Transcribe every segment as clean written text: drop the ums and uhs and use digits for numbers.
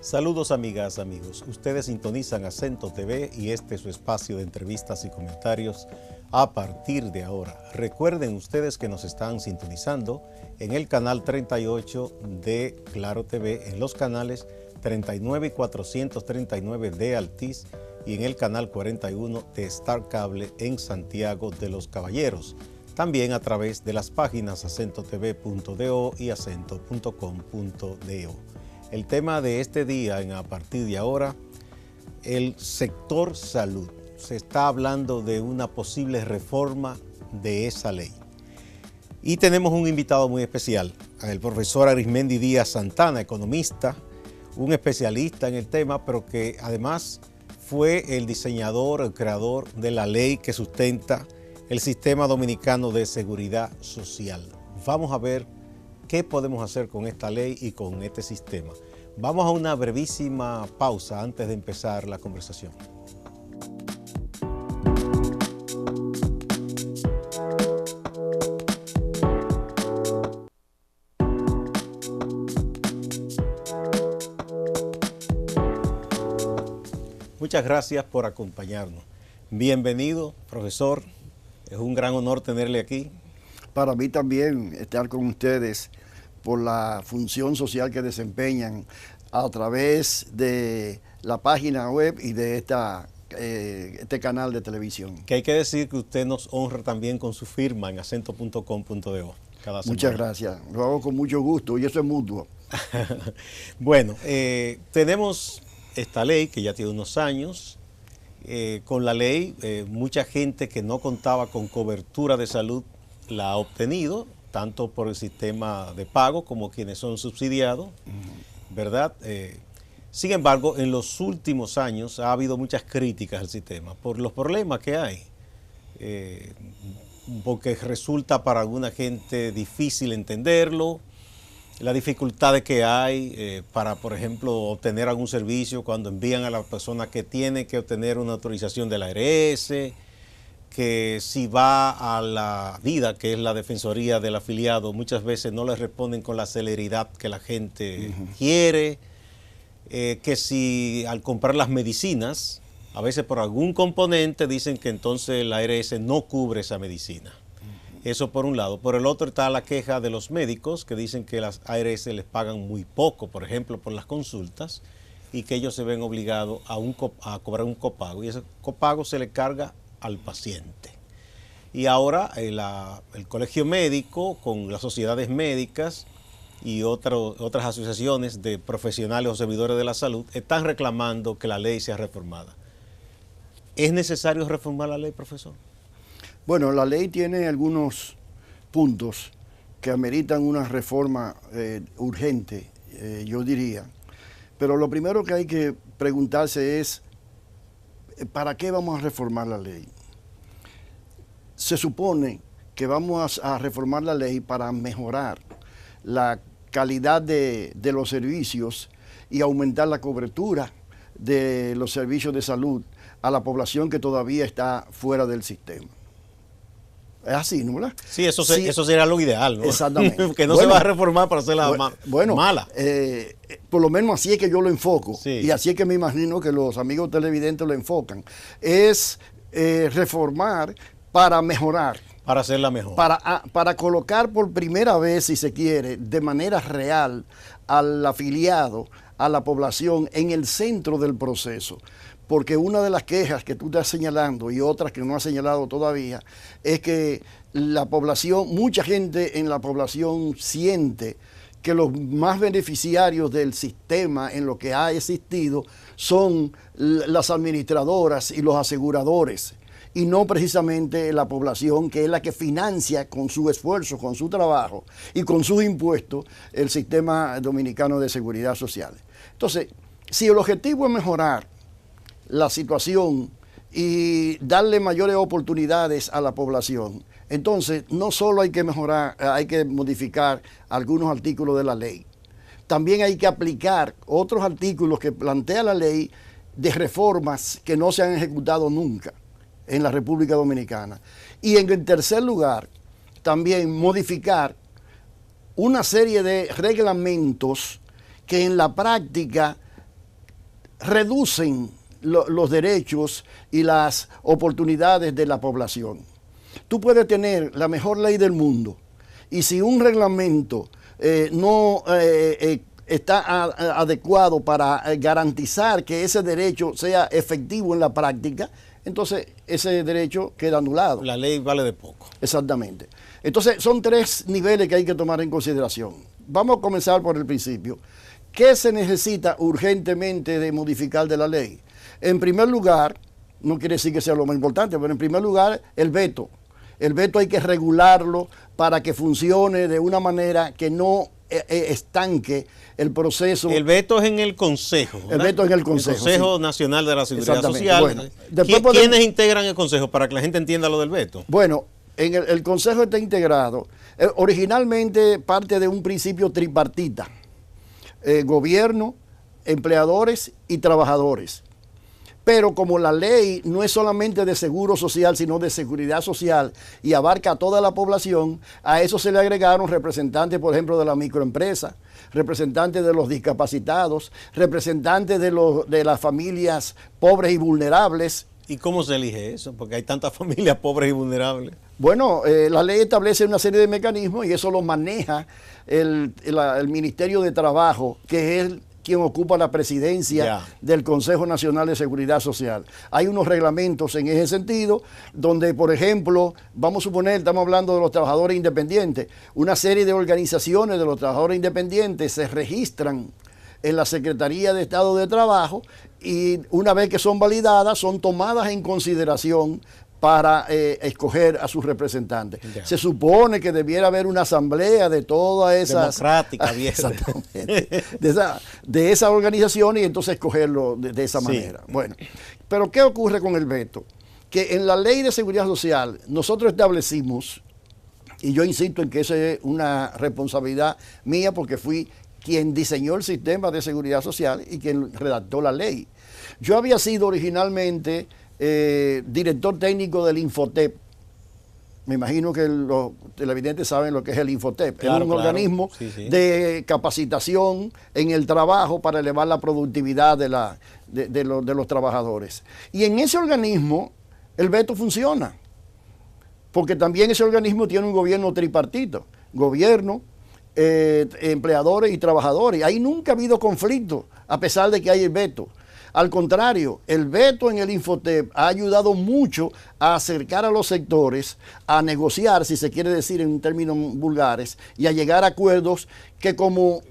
Saludos amigas, amigos. Ustedes sintonizan Acento TV y este es su espacio de entrevistas y comentarios a partir de ahora. Recuerden ustedes que nos están sintonizando en el canal 38 de Claro TV, en los canales 39 y 439 de Altiz y en el canal 41 de Star Cable en Santiago de los Caballeros. También a través de las páginas acentotv.do y acento.com.do. El tema de este día, a partir de ahora, el sector salud. Se está hablando de una posible reforma de esa ley. Y tenemos un invitado muy especial, el profesor Arismendi Díaz Santana, economista, un especialista en el tema, pero que además fue el diseñador, el creador de la ley que sustenta el Sistema Dominicano de Seguridad Social. Vamos a ver qué podemos hacer con esta ley y con este sistema. Vamos a una brevísima pausa antes de empezar la conversación. Muchas gracias por acompañarnos. Bienvenido, profesor. Es un gran honor tenerle aquí. Para mí también estar con ustedes por la función social que desempeñan a través de la página web y de este canal de televisión. Que hay que decir que usted nos honra también con su firma en acento.com.do. Muchas gracias. Lo hago con mucho gusto y eso es mutuo. Bueno, tenemos esta ley que ya tiene unos años. Con la ley, mucha gente que no contaba con cobertura de salud la ha obtenido, tanto por el sistema de pago como quienes son subsidiados, ¿verdad? Sin embargo, en los últimos años ha habido muchas críticas al sistema por los problemas que hay, porque resulta para alguna gente difícil entenderlo, las dificultades que hay para, por ejemplo, obtener algún servicio cuando envían a la persona que tiene que obtener una autorización de la ARS, que si va a la vida, que es la defensoría del afiliado, muchas veces no le responden con la celeridad que la gente quiere, que si al comprar las medicinas, a veces por algún componente dicen que entonces la ARS no cubre esa medicina. Eso por un lado. Por el otro está la queja de los médicos que dicen que las ARS les pagan muy poco, por ejemplo, por las consultas, y que ellos se ven obligados a cobrar un copago. Y ese copago se le carga al paciente. Y ahora el Colegio Médico con las sociedades médicas y otras asociaciones de profesionales o servidores de la salud están reclamando que la ley sea reformada. ¿Es necesario reformar la ley, profesor? Bueno, la ley tiene algunos puntos que ameritan una reforma urgente, yo diría. Pero lo primero que hay que preguntarse es, ¿para qué vamos a reformar la ley? Se supone que vamos a reformar la ley para mejorar la calidad de los servicios y aumentar la cobertura de los servicios de salud a la población que todavía está fuera del sistema. Es así, ¿no? ¿Verdad? Sí, eso sería lo ideal, ¿no? Exactamente. Que no se va a reformar para hacerla mala. Por lo menos así es que yo lo enfoco. Sí. Y así es que me imagino que los amigos televidentes lo enfocan. Es reformar para mejorar. Para hacerla mejor. Para colocar por primera vez, si se quiere, de manera real al afiliado, a la población, en el centro del proceso. Porque una de las quejas que tú estás señalando y otras que no has señalado todavía es que la población, mucha gente en la población siente que los más beneficiarios del sistema en lo que ha existido son las administradoras y los aseguradores y no precisamente la población que es la que financia con su esfuerzo, con su trabajo y con sus impuestos el Sistema Dominicano de Seguridad Social. Entonces, si el objetivo es mejorar la situación y darle mayores oportunidades a la población, entonces no solo hay que mejorar, hay que modificar algunos artículos de la ley, también hay que aplicar otros artículos que plantea la ley de reformas que no se han ejecutado nunca en la República Dominicana. Y en el tercer lugar, también modificar una serie de reglamentos que en la práctica reducen los derechos y las oportunidades de la población. Tú puedes tener la mejor ley del mundo y si un reglamento no está adecuado para garantizar que ese derecho sea efectivo en la práctica, entonces ese derecho queda anulado. La ley vale de poco. Exactamente. Entonces son tres niveles que hay que tomar en consideración. Vamos a comenzar por el principio. ¿Qué se necesita urgentemente de modificar de la ley? En primer lugar, no quiere decir que sea lo más importante, pero en primer lugar, el veto. El veto hay que regularlo para que funcione de una manera que no estanque el proceso. El veto es en el Consejo, ¿verdad? El veto es en el Consejo. El Consejo sí. Nacional de la Seguridad Social. Bueno, ¿Quiénes integran el Consejo para que la gente entienda lo del veto? Bueno, en el Consejo está integrado, originalmente parte de un principio tripartita, gobierno, empleadores y trabajadores. Pero como la ley no es solamente de seguro social, sino de seguridad social y abarca a toda la población, a eso se le agregaron representantes, por ejemplo, de la microempresa, representantes de los discapacitados, representantes de las familias pobres y vulnerables. ¿Y cómo se elige eso? Porque hay tantas familias pobres y vulnerables. Bueno, la ley establece una serie de mecanismos y eso lo maneja el Ministerio de Trabajo, que es quien ocupa la presidencia del Consejo Nacional de Seguridad Social. Hay unos reglamentos en ese sentido, donde, por ejemplo, vamos a suponer, estamos hablando de los trabajadores independientes, una serie de organizaciones de los trabajadores independientes se registran en la Secretaría de Estado de Trabajo y una vez que son validadas, son tomadas en consideración para escoger a sus representantes. Ya. Se supone que debiera haber una asamblea de todas esas... Democrática, exactamente. De esa organización y entonces escogerlo de esa manera. Bueno, pero ¿qué ocurre con el veto? Que en la Ley de Seguridad Social nosotros establecimos, y yo insisto en que esa es una responsabilidad mía porque fui quien diseñó el sistema de seguridad social y quien redactó la ley. Yo había sido originalmente director técnico del Infotep. Me imagino que los televidentes saben lo que es el Infotep. Claro, es un organismo de capacitación en el trabajo para elevar la productividad de los trabajadores. Y en ese organismo el veto funciona, porque también ese organismo tiene un gobierno tripartito, gobierno, empleadores y trabajadores. Ahí nunca ha habido conflicto, a pesar de que hay el veto. Al contrario, el veto en el Infotep ha ayudado mucho a acercar a los sectores, a negociar, si se quiere decir en términos vulgares, y a llegar a acuerdos que como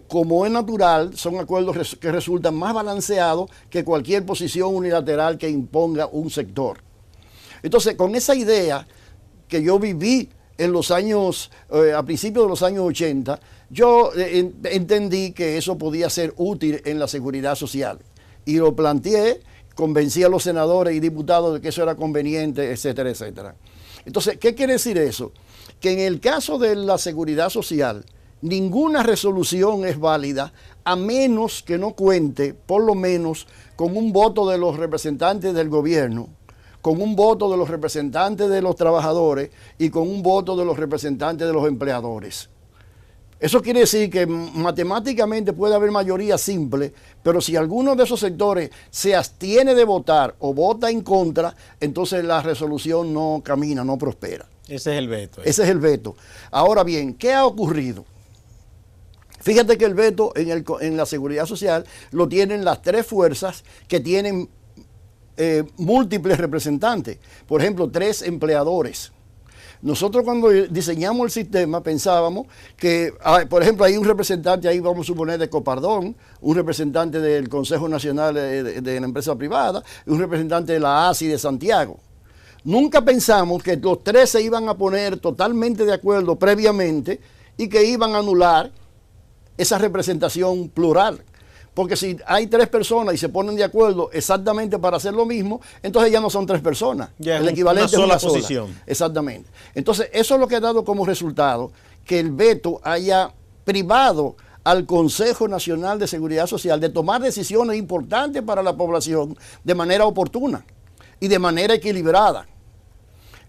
es natural, son acuerdos que resultan más balanceados que cualquier posición unilateral que imponga un sector. Entonces, con esa idea que yo viví en los años, a principios de los años 80, yo entendí que eso podía ser útil en la seguridad social. Y lo planteé, convencí a los senadores y diputados de que eso era conveniente, etcétera, etcétera. Entonces, ¿qué quiere decir eso? Que en el caso de la seguridad social, ninguna resolución es válida a menos que no cuente, por lo menos, con un voto de los representantes del gobierno, con un voto de los representantes de los trabajadores y con un voto de los representantes de los empleadores. Eso quiere decir que matemáticamente puede haber mayoría simple, pero si alguno de esos sectores se abstiene de votar o vota en contra, entonces la resolución no camina, no prospera. Ese es el veto. Ese es el veto. Ahora bien, ¿qué ha ocurrido? Fíjate que el veto en la seguridad social lo tienen las tres fuerzas que tienen múltiples representantes. Por ejemplo, 3 empleadores. Nosotros cuando diseñamos el sistema pensábamos que, por ejemplo, hay un representante ahí, vamos a suponer, de Copardón, un representante del Consejo Nacional de la Empresa Privada y un representante de la ASI de Santiago. Nunca pensamos que los 3 se iban a poner totalmente de acuerdo previamente y que iban a anular esa representación plural. Porque si hay 3 personas y se ponen de acuerdo exactamente para hacer lo mismo, entonces ya no son 3 personas. Ya el equivalente es una sola posición. Exactamente. Entonces, eso es lo que ha dado como resultado que el veto haya privado al Consejo Nacional de Seguridad Social de tomar decisiones importantes para la población de manera oportuna y de manera equilibrada.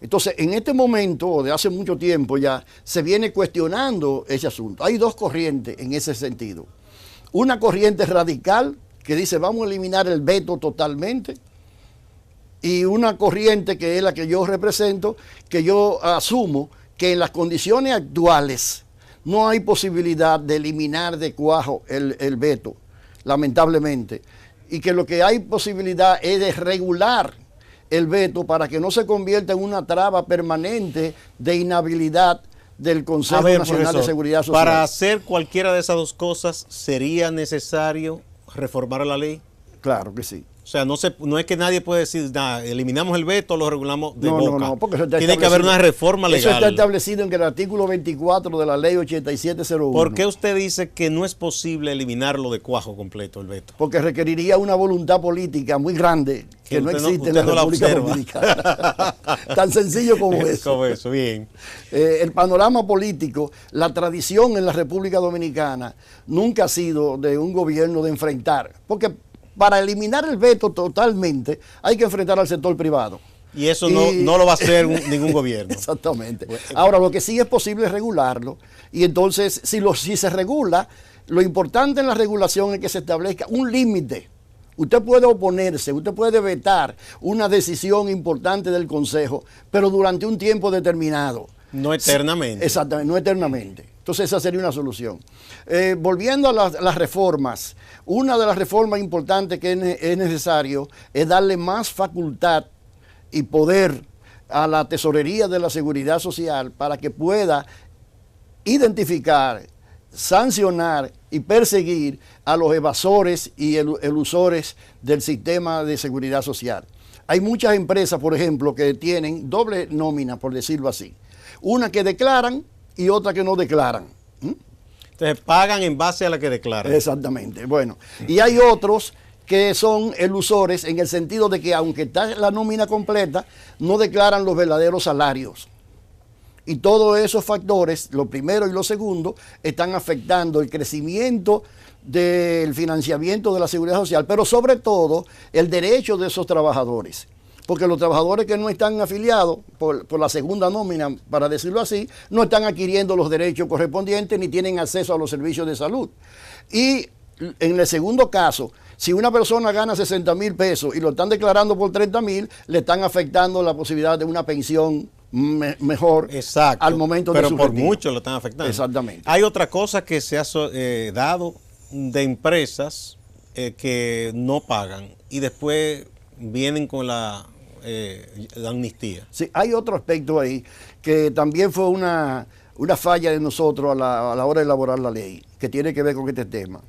Entonces, en este momento, o de hace mucho tiempo ya, se viene cuestionando ese asunto. Hay dos corrientes en ese sentido. Una corriente radical que dice vamos a eliminar el veto totalmente, y una corriente que es la que yo represento, que yo asumo que en las condiciones actuales no hay posibilidad de eliminar de cuajo el veto, lamentablemente, y que lo que hay posibilidad es de regular el veto para que no se convierta en una traba permanente de inhabilidad del Consejo Nacional, profesor, de Seguridad Social. Para hacer cualquiera de esas dos cosas, ¿sería necesario reformar la ley? Claro que sí. O sea, no es que nadie puede decir, nada, eliminamos el veto, lo regulamos de boca. No, porque eso está tiene que haber una reforma legal. Eso está establecido en el artículo 24 de la ley 8701. ¿Por qué usted dice que no es posible eliminarlo de cuajo completo, el veto? Porque requeriría una voluntad política muy grande que no existe en la República Dominicana. Tan sencillo como eso. Como eso, bien. El panorama político, la tradición en la República Dominicana nunca ha sido de un gobierno de enfrentar. Porque para eliminar el veto totalmente hay que enfrentar al sector privado. Y eso no lo va a hacer ningún gobierno. Exactamente. Ahora, lo que sí es posible es regularlo. Y entonces, si se regula, lo importante en la regulación es que se establezca un límite. Usted puede oponerse, usted puede vetar una decisión importante del Consejo, pero durante un tiempo determinado. No eternamente. Exactamente, no eternamente. Entonces esa sería una solución. Volviendo a las reformas, una de las reformas importantes que es necesario es darle más facultad y poder a la Tesorería de la Seguridad Social para que pueda identificar, sancionar y perseguir a los evasores y elusores del sistema de seguridad social. Hay muchas empresas, por ejemplo, que tienen doble nómina, por decirlo así. Una que declaran y otra que no declaran. Entonces pagan en base a la que declaran. Exactamente. Bueno, y hay otros que son elusores en el sentido de que aunque está la nómina completa, no declaran los verdaderos salarios. Y todos esos factores, lo primero y lo segundo, están afectando el crecimiento del financiamiento de la seguridad social, pero sobre todo el derecho de esos trabajadores. Porque los trabajadores que no están afiliados por la segunda nómina, para decirlo así, no están adquiriendo los derechos correspondientes ni tienen acceso a los servicios de salud. Y en el segundo caso, si una persona gana 60,000 pesos y lo están declarando por 30,000, le están afectando la posibilidad de una pensión mejor. Exacto, al momento de su pero por retiro. Mucho lo están afectando. Exactamente. Hay otra cosa que se ha dado de empresas que no pagan y después vienen con la amnistía. Sí, hay otro aspecto ahí que también fue una falla de nosotros a la hora de elaborar la ley, que tiene que ver con este tema.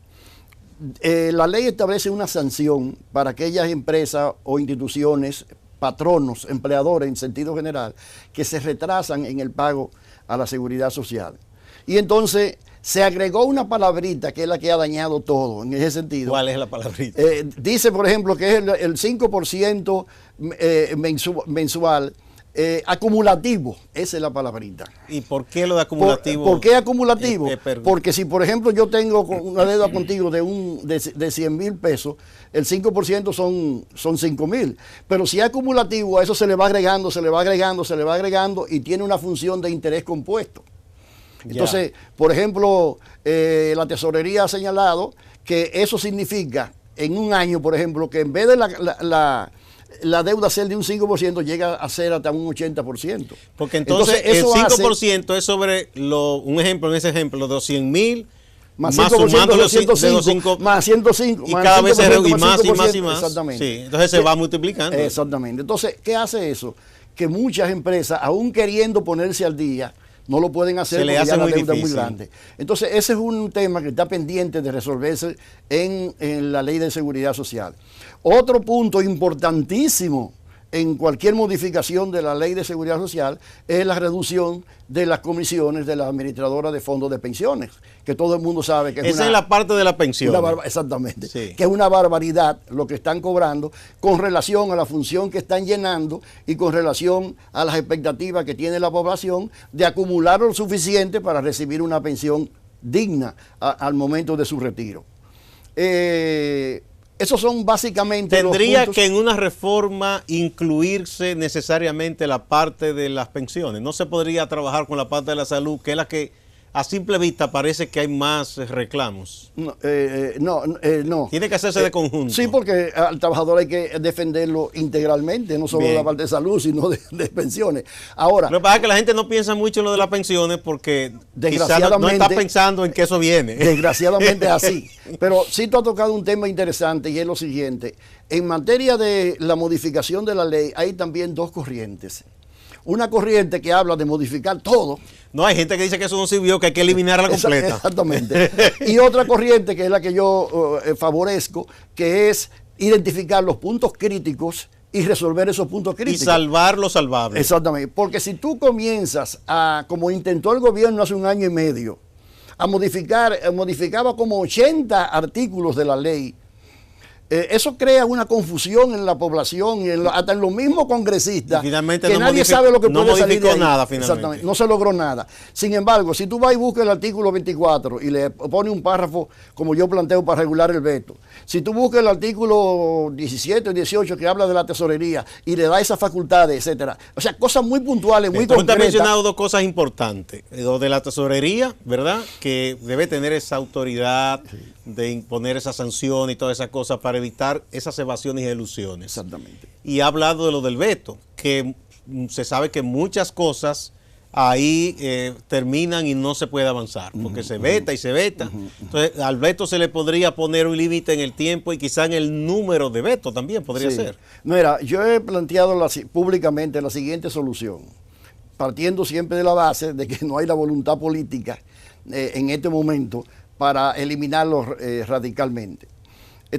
La ley establece una sanción para aquellas empresas o instituciones, patronos, empleadores en sentido general, que se retrasan en el pago a la seguridad social. Y entonces se agregó una palabrita que es la que ha dañado todo en ese sentido. ¿Cuál es la palabrita? Dice, por ejemplo, que es el 5% mensual acumulativo. Esa es la palabrita. ¿Y por qué lo de acumulativo? ¿Por qué acumulativo? Porque si, por ejemplo, yo tengo una deuda contigo de 100,000 pesos, el 5% son 5,000. Pero si es acumulativo, a eso se le va agregando, se le va agregando, se le va agregando y tiene una función de interés compuesto. Entonces, por ejemplo, la tesorería ha señalado que eso significa en un año, por ejemplo, que en vez de la deuda ser de un 5%, llega a ser hasta un 80%. Porque entonces el 5% es sobre, un ejemplo, en ese ejemplo, de 100,000, más sumando los 105, más 105, y cada vez se reduce más y más y más. Exactamente. Sí, entonces se va multiplicando. Exactamente. Entonces, ¿qué hace eso? Que muchas empresas, aún queriendo ponerse al día, no lo pueden hacer porque ya la deuda es muy grande. Entonces, ese es un tema que está pendiente de resolverse en la Ley de Seguridad Social. Otro punto importantísimo en cualquier modificación de la Ley de Seguridad Social es la reducción de las comisiones de la administradora de fondos de pensiones, que todo el mundo sabe que es esa es la parte de la pensión. Exactamente, sí. Que es una barbaridad lo que están cobrando con relación a la función que están llenando y con relación a las expectativas que tiene la población de acumular lo suficiente para recibir una pensión digna al momento de su retiro. Esos son básicamente ¿Tendría los puntos. que en una reforma incluirse necesariamente la parte de las pensiones? ¿No se podría trabajar con la parte de la salud, que es la que a simple vista parece que hay más reclamos? No. Tiene que hacerse de conjunto. Sí, porque al trabajador hay que defenderlo integralmente, no solo Bien. la parte de salud, sino de pensiones. Ahora, Lo que pasa es que la gente no piensa mucho en lo de las pensiones porque quizás no Desgraciadamente- está pensando en que eso viene. desgraciadamente es así. Pero sí tú has tocado un tema interesante y es lo siguiente. En materia de la modificación de la ley hay también dos corrientes. Una corriente que habla de modificar todo. No, hay gente que dice que eso no sirvió, que hay que eliminarla completa. Exactamente. Y otra corriente que es la que yo favorezco, que es identificar los puntos críticos y resolver esos puntos Y críticos. salvar lo salvable. Exactamente. Porque si tú comienzas como intentó el gobierno hace 1 año y medio, a modificaba como 80 artículos de la ley. Eso crea una confusión en la población y hasta en los mismos congresistas, Y finalmente que no nadie modificó- sabe lo que no puede salir de modificó ahí. nada finalmente. Exactamente, no se logró nada. Sin embargo, si tú vas y buscas el artículo 24 y le pones un párrafo como yo planteo para regular el veto, si tú buscas el artículo 17 o 18 que habla de la tesorería y le da esas facultades, etcétera, o sea, cosas muy puntuales, muy Tú te has concretas. mencionado dos cosas importantes. Lo de la tesorería, ¿verdad? Que debe tener esa autoridad de imponer esa sanción y todas esas cosas para evitar esas evasiones y elusiones. Exactamente. Y ha hablado de lo del veto, que se sabe que muchas cosas ahí terminan y no se puede avanzar, porque se veta y se veta. Entonces, al veto se le podría poner un límite en el tiempo y quizá en el número de veto también podría Sí. ser. Mira, yo he planteado públicamente la siguiente solución, partiendo siempre de la base de que no hay la voluntad política en este momento para eliminarlo radicalmente.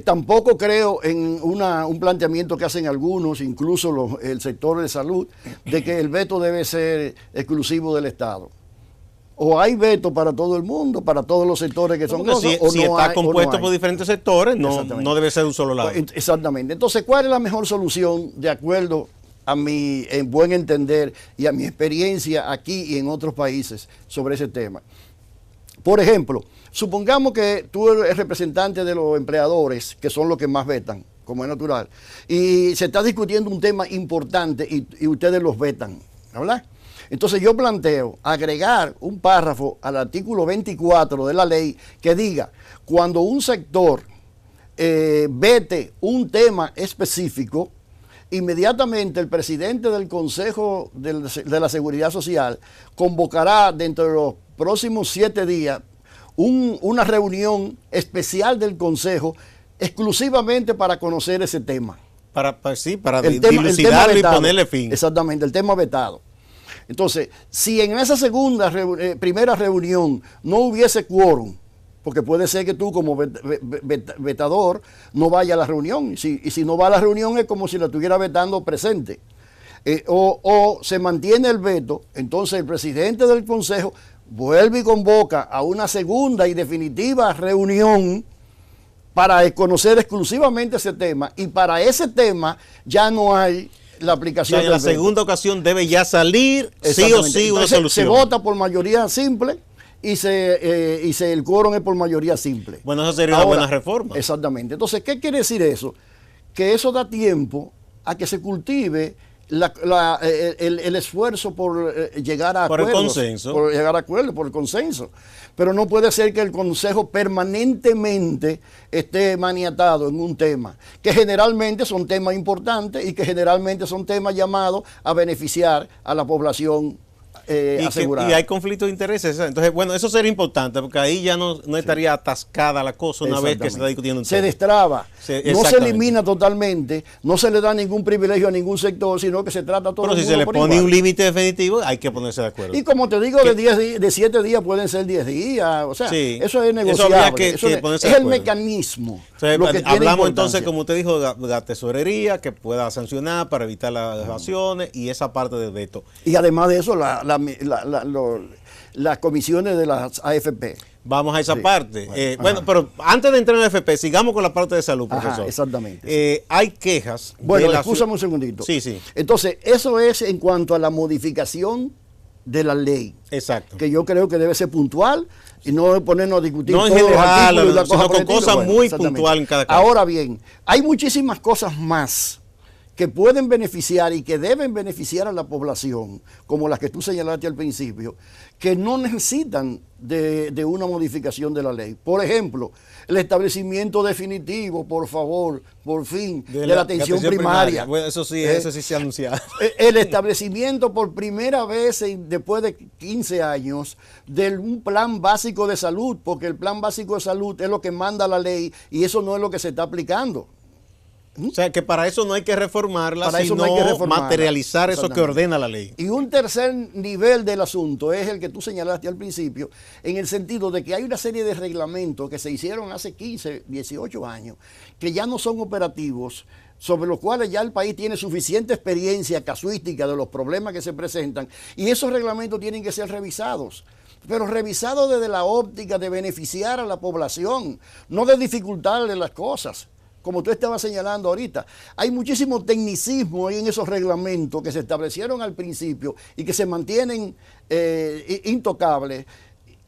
Tampoco creo en un planteamiento que hacen algunos, incluso el sector de salud, de que el veto debe ser exclusivo del Estado. O hay veto para todo el mundo, para todos los sectores que son Porque cosas, si, o si no está hay, o no compuesto hay. por diferentes sectores, no, Exactamente. no debe ser de un solo lado. Exactamente. Entonces, ¿cuál es la mejor solución de acuerdo a mi buen entender y a mi experiencia aquí y en otros países sobre ese tema? Por ejemplo, supongamos que tú eres representante de los empleadores, que son los que más vetan, como es natural, y se está discutiendo un tema importante y ustedes los vetan, ¿verdad? Entonces yo planteo agregar un párrafo al artículo 24 de la ley que diga, cuando un sector vete un tema específico, inmediatamente el presidente del Consejo de la Seguridad Social convocará dentro de los próximos 7 días una reunión especial del Consejo exclusivamente para conocer ese tema. Para El tema dilucidarlo y vetado. ponerle fin. Exactamente, el tema vetado. Entonces, si en esa primera reunión no hubiese quórum, porque puede ser que tú como vetador no vaya a la reunión, y si no va a la reunión es como si la estuviera vetando presente, o se mantiene el veto, entonces el presidente del Consejo vuelve y convoca a una segunda y definitiva reunión para conocer exclusivamente ese tema, y para ese tema ya no hay la O aplicación sea, en la del veto. segunda ocasión debe ya salir sí o Exactamente. sí una Entonces, solución. se vota por mayoría simple y el quórum es por mayoría simple. Bueno, eso sería una buena reforma. Exactamente. Entonces, ¿qué quiere decir eso? Que eso da tiempo a que se cultive el esfuerzo por llegar a Por el acuerdos. consenso. Por llegar a acuerdos, por el consenso. Pero no puede ser que el Consejo permanentemente esté maniatado en un tema, que generalmente son temas importantes y que generalmente son temas llamados a beneficiar a la población asegurada. Y hay conflictos de intereses. Entonces, bueno, eso sería importante porque ahí ya no estaría atascada la cosa una vez que se está discutiendo un Se tema. destraba. No se Exactamente. elimina totalmente, no se le da ningún privilegio a ningún sector, sino que se trata a todo Pero el si mundo se le por pone igual. un límite definitivo, hay que ponerse de acuerdo. Y como te digo, de 7 días pueden ser 10 días. O sea, Sí. eso es Eso negociable. habría que Eso ponerse es de el acuerdo. mecanismo. Entonces, lo que tiene hablamos importancia. entonces, como usted dijo, de la tesorería que pueda sancionar para evitar las evasiones y esa parte del veto. Y además de eso, las comisiones de las AFP. Vamos a esa Sí. parte. Bueno, Pero antes de entrar en el FP, sigamos con la parte de salud, Ajá, profesor. exactamente. Hay quejas. Bueno, de la escúchame un segundito. Sí, sí. Entonces, eso es en cuanto a la modificación de la ley. Exacto. Que yo creo que debe ser puntual y no ponernos a discutir no en todos los general, artículos y la cosa sino por con el estilo. cosas Bueno, muy exactamente. puntuales en cada caso. Ahora bien, hay muchísimas cosas más que pueden beneficiar y que deben beneficiar a la población, como las que tú señalaste al principio, que no necesitan de una modificación de la ley. Por ejemplo, el establecimiento definitivo, por favor, por fin, de la atención primaria. Bueno, eso sí se ha anunciado. El establecimiento por primera vez después de 15 años de un plan básico de salud, porque el plan básico de salud es lo que manda la ley y eso no es lo que se está aplicando. O sea, que para eso no hay que reformarla, Para eso sino no hay que reformarla. materializar eso que Exactamente. ordena la ley. Y un tercer nivel del asunto es el que tú señalaste al principio, en el sentido de que hay una serie de reglamentos que se hicieron hace 15, 18 años, que ya no son operativos, sobre los cuales ya el país tiene suficiente experiencia casuística de los problemas que se presentan, y esos reglamentos tienen que ser revisados. Pero revisados desde la óptica de beneficiar a la población, no de dificultarle las cosas. Como tú estabas señalando ahorita, hay muchísimo tecnicismo en esos reglamentos que se establecieron al principio y que se mantienen intocables,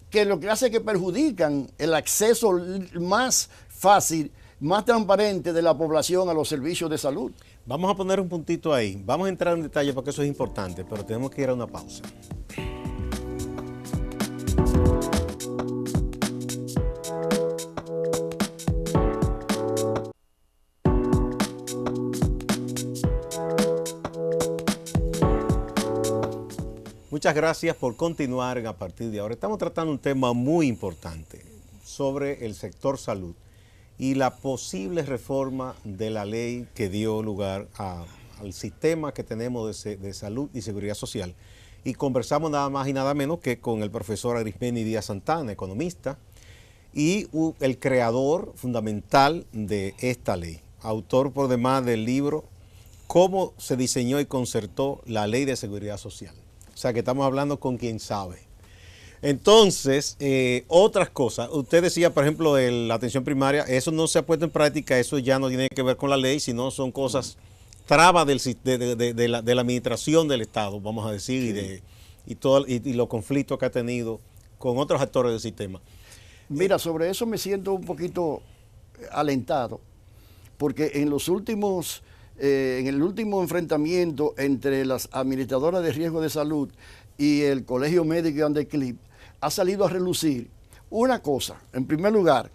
que lo que hace es que perjudican el acceso más fácil, más transparente de la población a los servicios de salud. Vamos a poner un puntito ahí. Vamos a entrar en detalle porque eso es importante, pero tenemos que ir a una pausa. Muchas gracias por continuar a partir de ahora. Estamos tratando un tema muy importante sobre el sector salud y la posible reforma de la ley que dio lugar al sistema que tenemos de salud y seguridad social. Y conversamos nada más y nada menos que con el profesor Arismendi Díaz Santana, economista, y el creador fundamental de esta ley, autor por demás del libro Cómo se diseñó y concertó la ley de seguridad social. O sea que estamos hablando con quien sabe. Entonces, otras cosas. Usted decía, por ejemplo, la atención primaria, eso no se ha puesto en práctica, eso ya no tiene que ver con la ley, sino son cosas, trabas de la administración del Estado, vamos a decir, sí. y los conflictos que ha tenido con otros actores del sistema. Mira, sobre eso me siento un poquito alentado, porque en los últimos... en el último enfrentamiento entre las administradoras de riesgo de salud y el Colegio Médico Andeclip, ha salido a relucir una cosa. En primer lugar,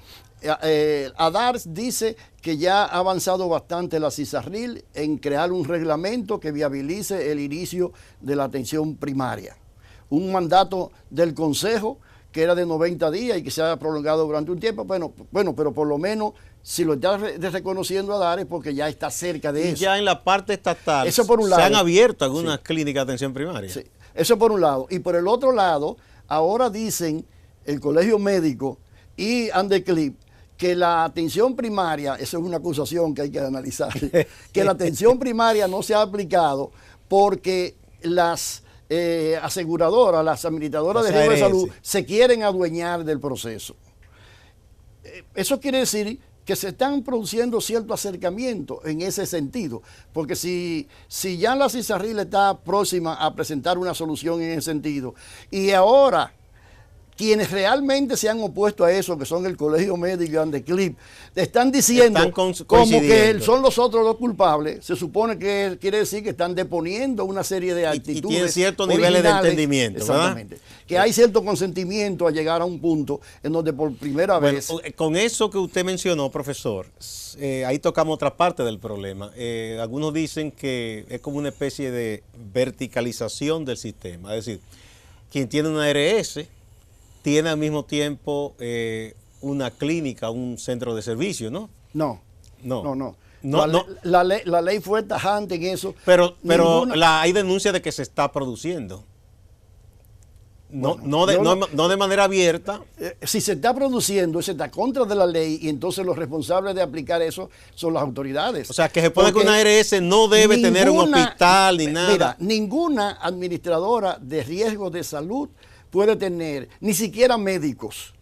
ADARS dice que ya ha avanzado bastante la CISARRIL en crear un reglamento que viabilice el inicio de la atención primaria. Un mandato del Consejo que era de 90 días y que se ha prolongado durante un tiempo, bueno, pero por lo menos si lo está reconociendo a ADARS es porque ya está cerca de eso. Ya en la parte estatal eso por un lado, se han abierto algunas clínicas de atención primaria. Sí, eso por un lado. Y por el otro lado, ahora dicen el Colegio Médico y Andeclip que la atención primaria, eso es una acusación que hay que analizar, que la atención primaria no se ha aplicado porque las aseguradoras, las administradoras de riesgo de salud se quieren adueñar del proceso. Eso quiere decir que se están produciendo cierto acercamiento en ese sentido, porque si ya la CISARRIL está próxima a presentar una solución en ese sentido, y ahora quienes realmente se han opuesto a eso, que son el Colegio Médico y Andeclip, están diciendo como que son los otros los culpables, se supone que quiere decir que están deponiendo una serie de actitudes y tienen ciertos niveles de entendimiento, exactamente, ¿verdad? Que hay cierto consentimiento a llegar a un punto en donde por primera vez... Con eso que usted mencionó, profesor, ahí tocamos otra parte del problema. Algunos dicen que es como una especie de verticalización del sistema, es decir, quien tiene una ARS tiene al mismo tiempo una clínica, un centro de servicio, ¿no? No. No. La ley fue tajante en eso. Pero hay denuncia de que se está produciendo. No de manera abierta. Si se está produciendo, se está contra de la ley y entonces los responsables de aplicar eso son las autoridades. O sea, que se pone que una ARS no debe tener un hospital ni nada. Mira, ninguna administradora de riesgos de salud puede tener, ni siquiera médicos,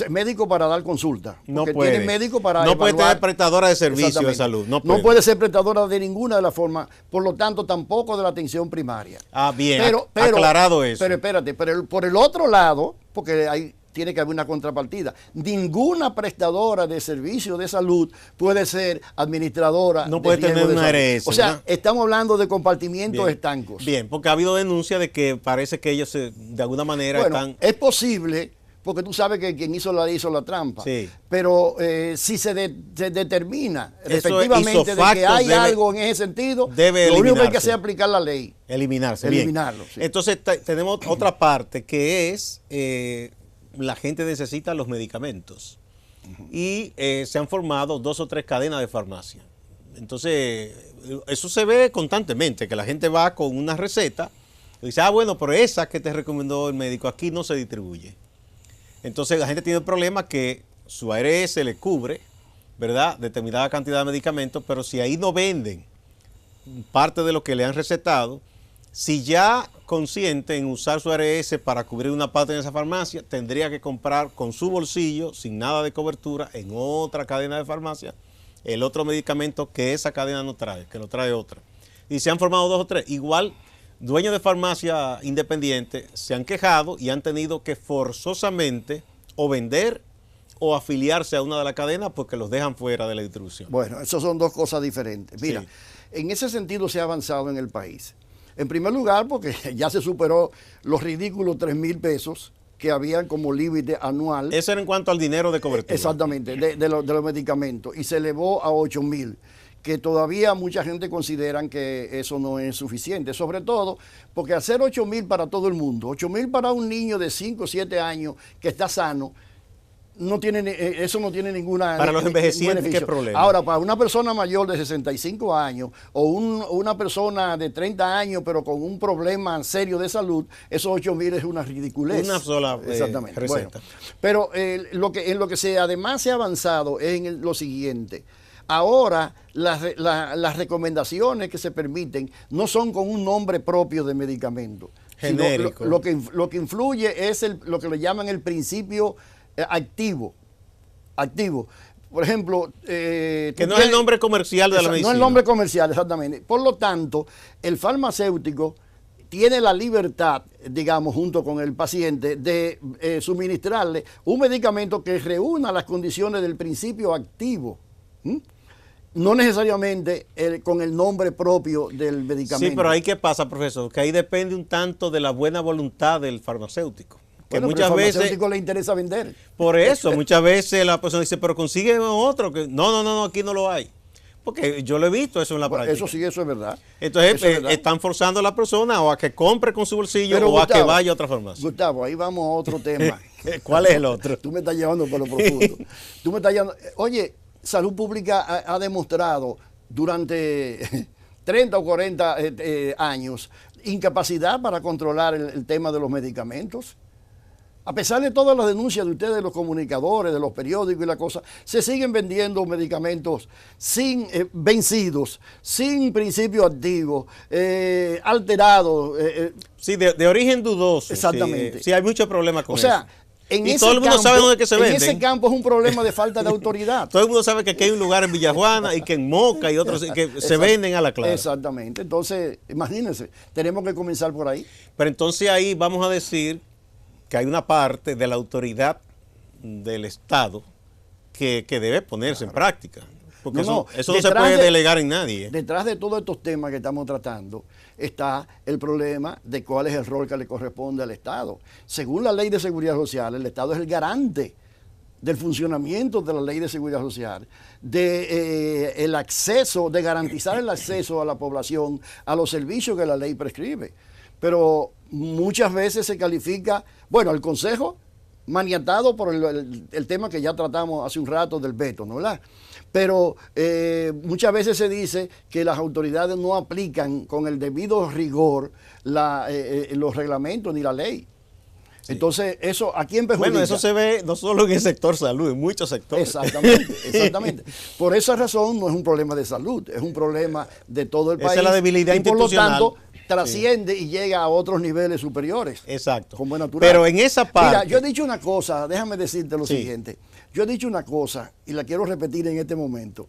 médico para dar consulta. No porque puede. Tiene médico para no puede evaluar. tener prestadora de servicio de Exactamente. salud. No puede ser prestadora de ninguna de las formas, por lo tanto tampoco de la atención primaria. Ah, bien, aclarado eso. Pero espérate, por el otro lado, porque tiene que haber una contrapartida. Ninguna prestadora de servicio de salud puede ser administradora. No puede tener una ARS. O sea, ¿verdad? estamos hablando de compartimientos Bien. estancos. Bien, porque ha habido denuncia de que parece que ellos de alguna manera Bueno, están... es posible, porque tú sabes que quien hizo la trampa. Sí. Pero si se determina Eso efectivamente de que hay algo en ese sentido, debe lo único que hay que eliminarse. hacer es aplicar la ley. Eliminarse. Eliminarlo, Bien. sí. Entonces tenemos otra parte que es la gente necesita los medicamentos. Y se han formado 2 o 3 cadenas de farmacia. Entonces, eso se ve constantemente, que la gente va con una receta y dice, bueno, pero esa que te recomendó el médico aquí no se distribuye. Entonces la gente tiene el problema que su ARS le cubre, ¿verdad?, determinada cantidad de medicamentos, pero si ahí no venden parte de lo que le han recetado, si ya consciente en usar su ARS para cubrir una parte de esa farmacia, tendría que comprar con su bolsillo, sin nada de cobertura, en otra cadena de farmacia, el otro medicamento que esa cadena no trae, que lo trae otra. Y se han formado 2 o 3. Igual, dueños de farmacia independientes se han quejado y han tenido que forzosamente o vender o afiliarse a una de las cadenas porque los dejan fuera de la distribución. Bueno, eso son 2 cosas diferentes. Mira, Sí. en ese sentido se ha avanzado en el país. En primer lugar, porque ya se superó los ridículos 3,000 pesos que habían como límite anual. Eso era en cuanto al dinero de cobertura. Exactamente, de los medicamentos. Y se elevó a 8,000, que todavía mucha gente consideran que eso no es suficiente. Sobre todo porque hacer 8,000 para todo el mundo, 8,000 para un niño de 5 o 7 años que está sano, eso no tiene ninguna... Para los envejecientes, beneficio. ¿qué problema? Ahora, para una persona mayor de 65 años o una persona de 30 años pero con un problema serio de salud, esos 8,000 es una ridiculez. Una sola Exactamente. receta. Bueno, pero en lo que además se ha avanzado es en lo siguiente. Ahora las recomendaciones que se permiten no son con un nombre propio de medicamento. Genérico. Sino lo que influye es lo que le llaman el principio activo. Por ejemplo... que no es el nombre comercial de la medicina. No es el nombre comercial, exactamente. Por lo tanto, el farmacéutico tiene la libertad, digamos, junto con el paciente, de suministrarle un medicamento que reúna las condiciones del principio activo. No necesariamente con el nombre propio del medicamento. Sí, pero ahí qué pasa, profesor, que ahí depende un tanto de la buena voluntad del farmacéutico. Que Bueno, muchas pero al veces farmacéutico le interesa vender. Por eso, muchas veces la persona dice, pero consigue otro. Que no, aquí no lo hay. Porque yo lo he visto eso en la práctica. Eso sí, eso es verdad. Entonces, Eso es verdad. están forzando a la persona o a que compre con su bolsillo Pero, o a que Gustavo, vaya a otra farmacia. Gustavo, ahí vamos a otro tema. ¿Cuál es el otro? Tú me estás llevando por lo profundo. Tú me estás llevando... Oye, Salud Pública ha demostrado durante 30 o 40 años incapacidad para controlar el tema de los medicamentos. A pesar de todas las denuncias de ustedes, de los comunicadores, de los periódicos y la cosa, se siguen vendiendo medicamentos sin vencidos, sin principio activo, alterados. Sí, de origen dudoso. Exactamente. Sí, hay muchos problemas con O sea, eso. y todo el mundo sabe dónde es que se venden. ese campo es un problema de falta de autoridad. Todo el mundo sabe que aquí hay un lugar en Villajuana y que en Moca y otros que se venden a la clara. Exactamente. Entonces, imagínense, tenemos que comenzar por ahí. Pero entonces ahí vamos a decir que hay una parte de la autoridad del Estado que debe ponerse en práctica. Porque eso no se puede delegar en nadie. Detrás de todos estos temas que estamos tratando está el problema de cuál es el rol que le corresponde al Estado. Según la Ley de Seguridad Social, el Estado es el garante del funcionamiento de la Ley de Seguridad Social, de garantizar el acceso a la población a los servicios que la ley prescribe. Pero muchas veces se califica, bueno, el Consejo maniatado por el tema que ya tratamos hace un rato del veto, ¿no? ¿Verdad? Pero muchas veces se dice que las autoridades no aplican con el debido rigor los reglamentos ni la ley. Entonces, eso, ¿a quién perjudica? Bueno, eso se ve no solo en el sector salud, en muchos sectores. Exactamente, exactamente. Por esa razón no es un problema de salud, es un problema de todo el país. Esa es la debilidad institucional. Por lo tanto, trasciende y llega a otros niveles superiores. Exacto. Como es natural. Pero en esa parte... Mira, yo he dicho una cosa, déjame decirte lo siguiente. Yo he dicho una cosa y la quiero repetir en este momento.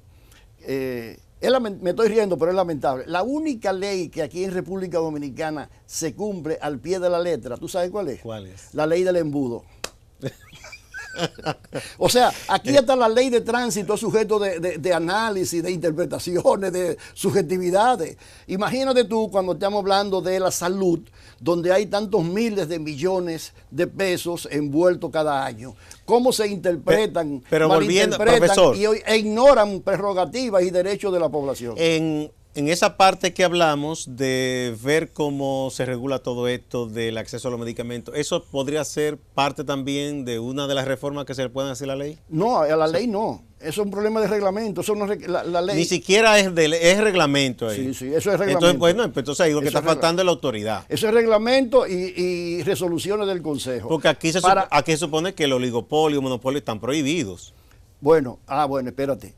Me estoy riendo, pero es lamentable. La única ley que aquí en República Dominicana se cumple al pie de la letra, ¿tú sabes cuál es? ¿Cuál es? La ley del embudo. O sea, aquí está la ley de tránsito, es sujeto de análisis, de interpretaciones, de subjetividades. Imagínate tú cuando estamos hablando de la salud, donde hay tantos miles de millones de pesos envueltos cada año. ¿Cómo se interpretan, pero volviendo, profesor, e ignoran prerrogativas y derechos de la población? En esa parte que hablamos de ver cómo se regula todo esto del acceso a los medicamentos, ¿eso podría ser parte también de una de las reformas que se le pueden hacer a la ley? No, a la ley no. Eso es un problema de reglamento. Eso no es la ley. Ni siquiera es reglamento ahí. Sí, eso es reglamento. Entonces, bueno, entonces ahí lo que está faltando es la autoridad. Eso es reglamento y resoluciones del Consejo. Porque aquí se supone que el oligopolio, el monopolio están prohibidos. Bueno, espérate.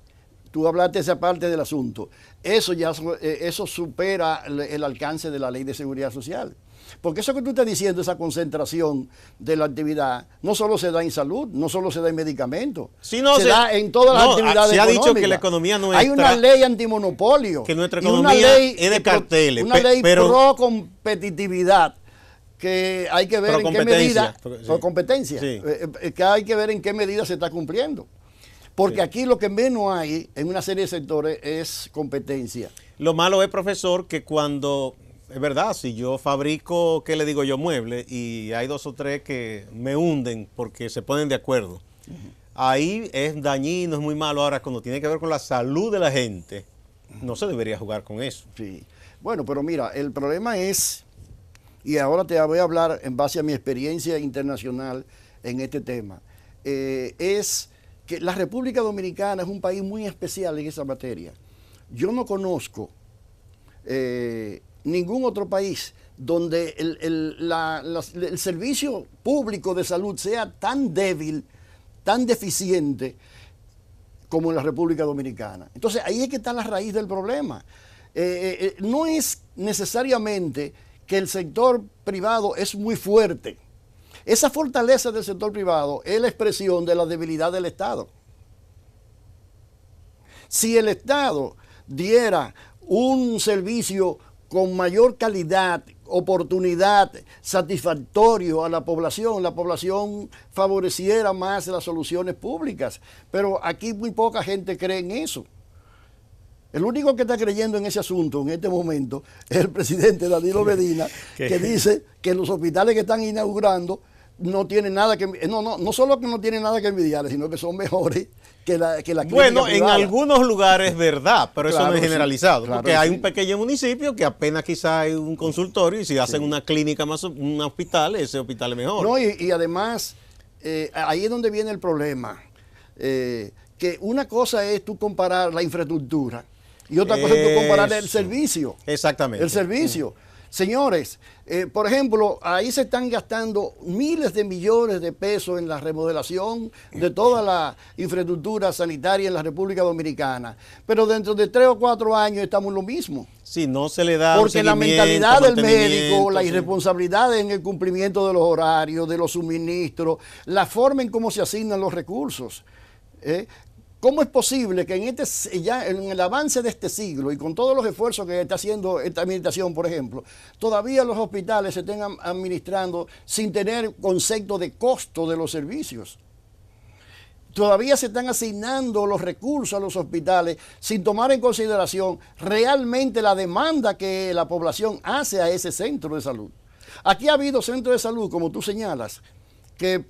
Tú hablaste de esa parte del asunto. Eso supera el alcance de la Ley de Seguridad Social. Porque eso que tú estás diciendo, esa concentración de la actividad, no solo se da en salud, no solo se da en medicamentos, se da en todas las actividades económicas. Se ha dicho que la economía nuestra... Hay una ley antimonopolio. Que nuestra economía es de carteles. Una ley pro competitividad que hay que ver en qué medida... Por competencia. Sí. Que hay que ver en qué medida se está cumpliendo. Porque aquí lo que menos hay en una serie de sectores es competencia. Lo malo es, profesor, que cuando, es verdad, si yo fabrico, ¿qué le digo yo? Muebles, y hay 2 o 3 que me hunden porque se ponen de acuerdo. Ahí es dañino, es muy malo. Ahora, cuando tiene que ver con la salud de la gente, no se debería jugar con eso. Sí. Bueno, pero mira, el problema es, y ahora te voy a hablar en base a mi experiencia internacional en este tema, es que la República Dominicana es un país muy especial en esa materia. Yo no conozco ningún otro país donde el servicio público de salud sea tan débil, tan deficiente como en la República Dominicana. Entonces ahí es que está la raíz del problema. No es necesariamente que el sector privado es muy fuerte. Esa fortaleza del sector privado es la expresión de la debilidad del Estado. Si el Estado diera un servicio con mayor calidad, oportunidad, satisfactorio a la población favoreciera más las soluciones públicas. Pero aquí muy poca gente cree en eso. El único que está creyendo en ese asunto en este momento es el presidente Danilo Medina, que dice que los hospitales que están inaugurando no tienen nada que... No solo que no tienen nada que envidiar, sino que son mejores que la clínica Bueno, privada. en algunos lugares es verdad, pero Claro, eso no es generalizado. claro, porque hay un pequeño municipio que apenas quizá hay un consultorio y si hacen una clínica más, un hospital, ese hospital es mejor. No, y además, ahí es donde viene el problema. Que una cosa es tú comparar la infraestructura y otra cosa es tú comparar el servicio. Exactamente. El servicio. Señores, por ejemplo, ahí se están gastando miles de millones de pesos en la remodelación de toda la infraestructura sanitaria en la República Dominicana. Pero dentro de 3 o 4 años estamos en lo mismo. Sí, no se le da Porque la mentalidad del médico, la sí. irresponsabilidad en el cumplimiento de los horarios, de los suministros, la forma en cómo se asignan los recursos. ¿Cómo es posible que en el avance de este siglo y con todos los esfuerzos que está haciendo esta administración, por ejemplo, todavía los hospitales se estén administrando sin tener concepto de costo de los servicios? Todavía se están asignando los recursos a los hospitales sin tomar en consideración realmente la demanda que la población hace a ese centro de salud. Aquí ha habido centros de salud, como tú señalas, que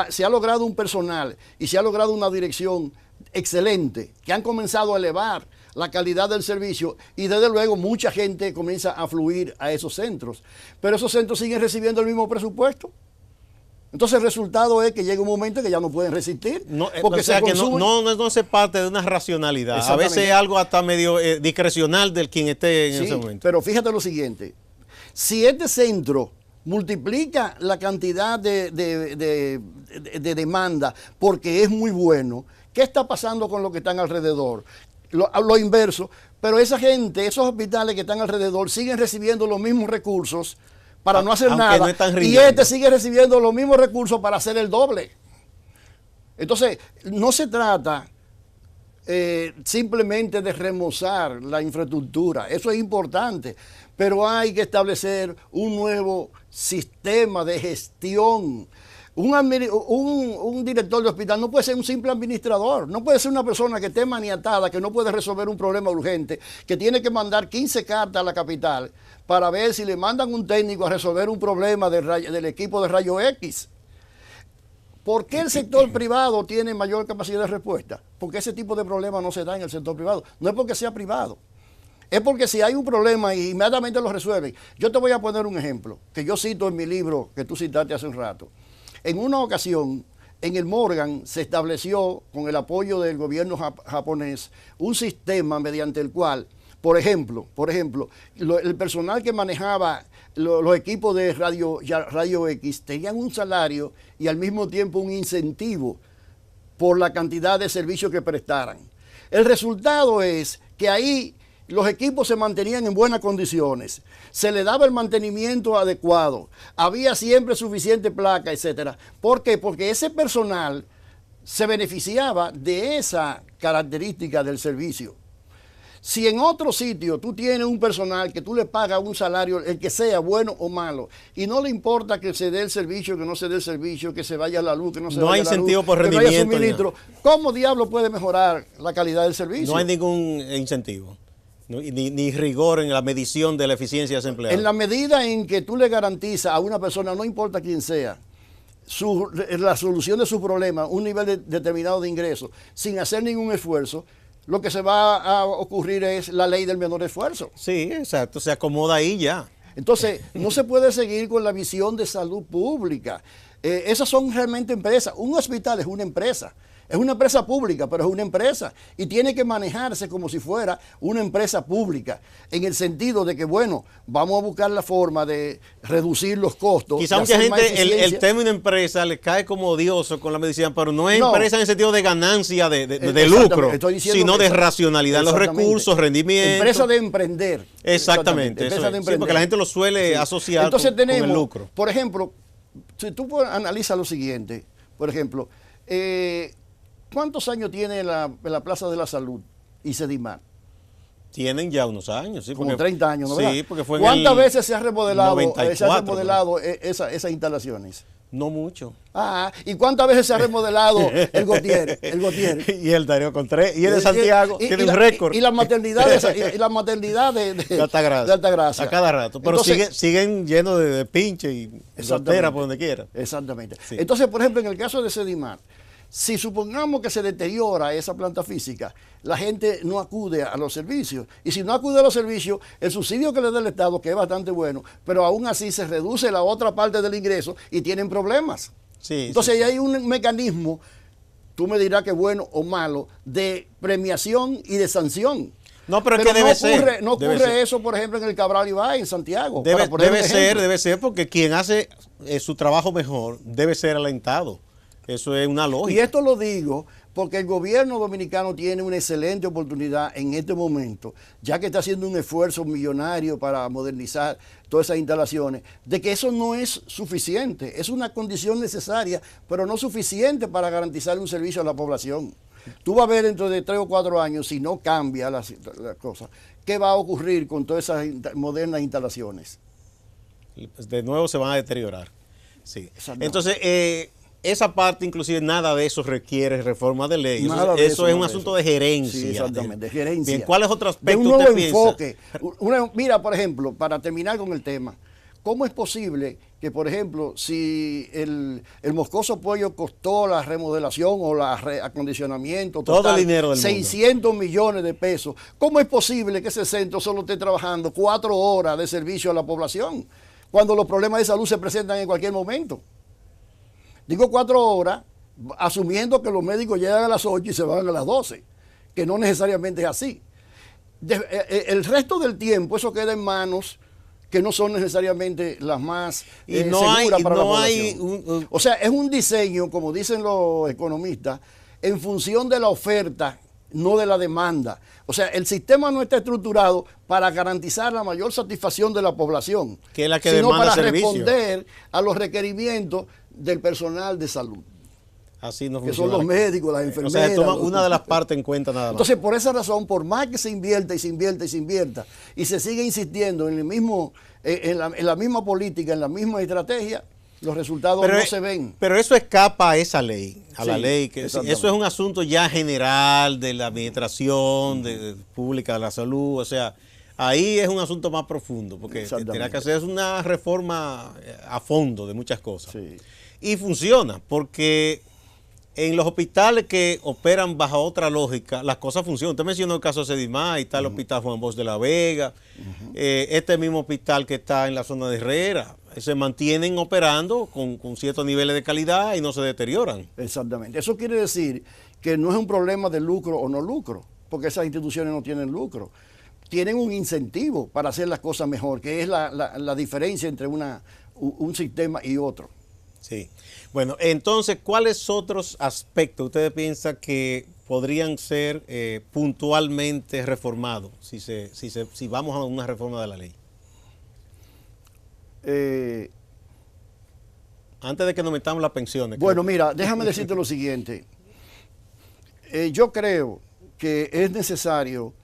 se ha logrado un personal y se ha logrado una dirección excelente, que han comenzado a elevar la calidad del servicio y desde luego mucha gente comienza a fluir a esos centros. Pero esos centros siguen recibiendo el mismo presupuesto. Entonces el resultado es que llega un momento en que ya no pueden resistir. Porque o sea que no se parte de una racionalidad. A veces es algo hasta medio discrecional del quien esté en ese momento. Pero fíjate lo siguiente. Si este centro multiplica la cantidad de demanda porque es muy bueno. ¿Qué está pasando con los que están alrededor? Lo inverso, pero esa gente, esos hospitales que están alrededor siguen recibiendo los mismos recursos para no hacer nada, no y este sigue recibiendo los mismos recursos para hacer el doble. Entonces, no se trata simplemente de remozar la infraestructura, eso es importante, pero hay que establecer un nuevo sistema de gestión. Un director de hospital no puede ser un simple administrador, no puede ser una persona que esté maniatada, que no puede resolver un problema urgente, que tiene que mandar 15 cartas a la capital para ver si le mandan un técnico a resolver un problema del equipo de rayo X. ¿Por qué el sector privado tiene mayor capacidad de respuesta? Porque ese tipo de problemas no se da en el sector privado. No es porque sea privado, es porque si hay un problema inmediatamente lo resuelven. Yo te voy a poner un ejemplo que yo cito en mi libro que tú citaste hace un rato. En una ocasión, en el Morgan se estableció, con el apoyo del gobierno japonés, un sistema mediante el cual, por ejemplo, el personal que manejaba los equipos de radio X tenían un salario y al mismo tiempo un incentivo por la cantidad de servicios que prestaran. El resultado es que ahí los equipos se mantenían en buenas condiciones, se le daba el mantenimiento adecuado, había siempre suficiente placa, etcétera. ¿Por qué? Porque ese personal se beneficiaba de esa característica del servicio. Si en otro sitio tú tienes un personal que tú le pagas un salario, el que sea bueno o malo, y no le importa que se dé el servicio, que no se dé el servicio, que se vaya la luz, que no se vaya la luz, no hay incentivo por rendimiento, rendimiento, que vaya suministro, ¿cómo diablo puede mejorar la calidad del servicio? No hay ningún incentivo. Ni rigor en la medición de la eficiencia de ese empleado. En la medida en que tú le garantizas a una persona, no importa quién sea, la solución de su problema, un nivel determinado de ingresos, sin hacer ningún esfuerzo, lo que se va a ocurrir es la ley del menor esfuerzo. Sí, exacto, se acomoda ahí ya. Entonces, no se puede seguir con la visión de salud pública. Esas son realmente empresas. Un hospital es una empresa. Es una empresa pública, pero es una empresa y tiene que manejarse como si fuera una empresa pública, en el sentido de que, bueno, vamos a buscar la forma de reducir los costos. Quizá mucha gente el término empresa le cae como odioso con la medicina, pero no es empresa en el sentido de ganancia, de lucro, sino de racionalidad, los recursos, rendimiento. Empresa de emprender. Exactamente. Eso es. Sí, porque la gente lo suele asociar con el lucro. Por ejemplo, si tú analizas lo siguiente, por ejemplo, ¿cuántos años tiene la Plaza de la Salud y Sedimar? Tienen ya unos años, sí. Como 30 años, ¿no? ¿Verdad? Sí, porque fue en ¿Cuántas veces se ha remodelado, 94, esas instalaciones? No mucho. ¿Y cuántas veces se ha remodelado el Gautier? Y el Darío Contreras, y el de Santiago, tiene un récord. Y la maternidad de Altagracia. A cada rato. Pero entonces, siguen llenos de pinche y gotera por donde quiera. Exactamente. Sí. Entonces, por ejemplo, en el caso de Sedimar, si supongamos que se deteriora esa planta física, la gente no acude a los servicios. Y si no acude a los servicios, el subsidio que le da el Estado, que es bastante bueno, pero aún así se reduce la otra parte del ingreso y tienen problemas. Sí, entonces sí, ahí hay un mecanismo, tú me dirás que bueno o malo, de premiación y de sanción. No, pero es que debe ser. No ocurre eso, por ejemplo, en el Cabral Ibáez, en Santiago. Debe ser, porque quien hace su trabajo mejor debe ser alentado. Eso es una lógica. Y esto lo digo porque el gobierno dominicano tiene una excelente oportunidad en este momento, ya que está haciendo un esfuerzo millonario para modernizar todas esas instalaciones, de que eso no es suficiente, es una condición necesaria, pero no suficiente para garantizar un servicio a la población. Tú vas a ver dentro de 3 o 4 años, si no cambia la cosa, qué va a ocurrir con todas esas modernas instalaciones. De nuevo se van a deteriorar. Sí. Entonces, esa parte, inclusive, nada de eso requiere reforma de ley. Eso es un asunto de gerencia. Sí, exactamente, de gerencia. Bien, ¿cuál es otro aspecto de un nuevo enfoque? Mira, por ejemplo, para terminar con el tema, ¿cómo es posible que, por ejemplo, si el Moscoso Pollo costó la remodelación o el acondicionamiento total, todo el dinero del 600 millones de pesos, ¿cómo es posible que ese centro solo esté trabajando 4 horas de servicio a la población, cuando los problemas de salud se presentan en cualquier momento? Digo 4 horas, asumiendo que los médicos llegan a las 8 y se van a las 12, que no necesariamente es así. El resto del tiempo eso queda en manos que no son necesariamente las más y no seguras hay, para la no población. O sea, es un diseño, como dicen los economistas, en función de la oferta, no de la demanda. O sea, el sistema no está estructurado para garantizar la mayor satisfacción de la población, que es la que sino demanda para servicio. Responder a los requerimientos del personal de salud. Así no que funciona. son los médicos, las enfermeras. O sea, se toma una de las partes en cuenta nada más. Entonces, por esa razón, por más que se invierta y se invierta y se invierta, y se sigue insistiendo en el mismo, en la misma política, en la misma estrategia, los resultados no se ven. Pero eso escapa a esa ley, a la Sí, ley. Que eso es un asunto ya general de la administración pública de la salud. O sea, ahí es un asunto más profundo, porque tendrá que hacer una reforma a fondo de muchas cosas. Sí. Y funciona, porque en los hospitales que operan bajo otra lógica, las cosas funcionan. Usted mencionó el caso de Sedimá, y está el hospital Juan Bosch de la Vega, este mismo hospital que está en la zona de Herrera, se mantienen operando con ciertos niveles de calidad y no se deterioran. Exactamente. Eso quiere decir que no es un problema de lucro o no lucro, porque esas instituciones no tienen lucro. Tienen un incentivo para hacer las cosas mejor, que es la diferencia entre un sistema y otro. Sí. Bueno, entonces, ¿cuáles otros aspectos ustedes piensan que podrían ser puntualmente reformados si vamos a una reforma de la ley? Antes de que nos metamos las pensiones. Bueno, mira, déjame decirte lo siguiente. Yo creo que es necesario